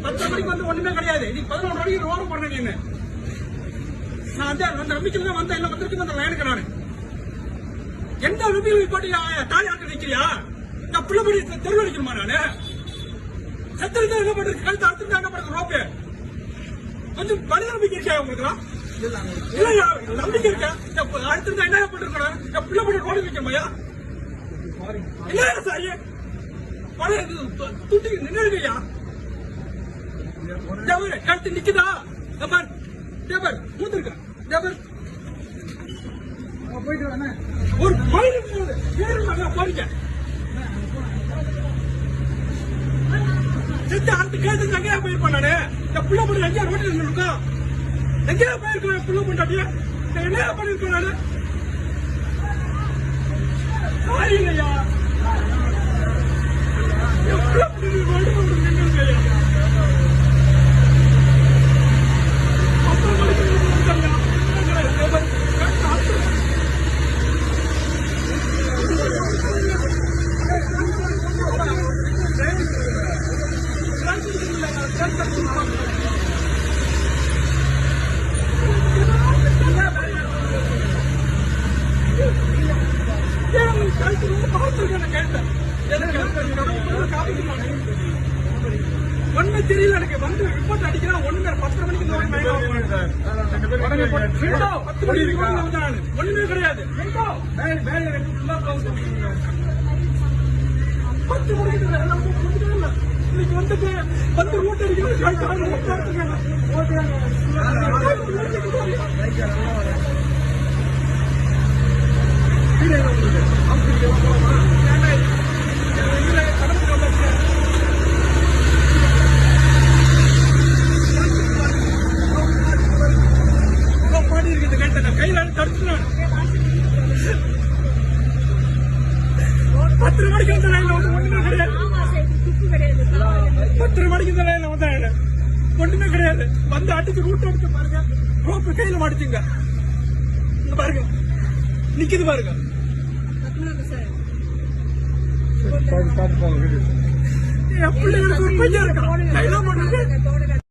10 மணிக்கு வந்து ஒண்ணுமே கிடையாது. நீ 11 மணிக்கு ரோடு போடுற நீ. நான் அந்த நம்பிக்கையில தான் வந்தேன். இல்ல வந்திருக்கு அந்த லைனுக்கு நானு எந்த நம்பிக்கையில் போட்டு தாயாட்டு நிக்கிறியா? நான் பிள்ளைபடி தெருவு அடிக்கணுமா? நானு செத்துருந்தா என்ன பண்றது? கழுத்து அறுத்துருந்தா என்ன பண்றது? ரோப்பு கொஞ்சம் மனித நம்பிக்கை இருக்கா உங்களுக்கு? இல்லையா நம்பிக்கை இருக்கா? அடுத்திருந்தா என்ன பண்ணிருக்கணும்? என் பிள்ளைபடி ரோடு வைக்கணுமையா? இல்ல சாரி துட்டி நின்றுயா கழுத்து நிக்குதா? மூத்திருக்க ஒரு கோயிலுக்கு போகுது போறீங்க செத்து அடுத்த கேட்டு எங்கேயா போயிருப்பேன் நானு. என் பிள்ளை பண்ணி எங்கேயா ரோட்டில் இருக்கோம் எங்கேயா போயிருக்கேன்? என் பிள்ளை பண்ணாட்டிய என்ன பண்ணிருக்கேன் நானு? சாரி இல்லையா என் பிள்ளை பண்ணி ரோடு நின்றுயா ஒண்ணு தெரியல எனக்கு. வந்து ரிப்போர்ட் அடிக்கிறேன். 10 மணிக்கு 10 மணிக்கு ஒண்ணுமே கிடையாது. 10 மணிக்கு இன்னைக்கு வந்து ரூட் அடிக்கிறேன். கையில தடுத்துனான். 10 மணிக்கு வந்த லைன்ல வந்து ஒண்ணுமே கிடையாது. 10 மணிக்கு இந்த லைன்ல வந்தாங்க ஒண்ணுமே கிடையாது. வந்து அடிச்சு ரூட் அடிச்சு பாருங்க. ரோப்பு கையில மாடிச்சுங்க பாருங்க. நிக்குது பாருங்க. என் பிள்ளைங்களுக்கு ஒரு பையன் இருக்கான். கையில மாட்டு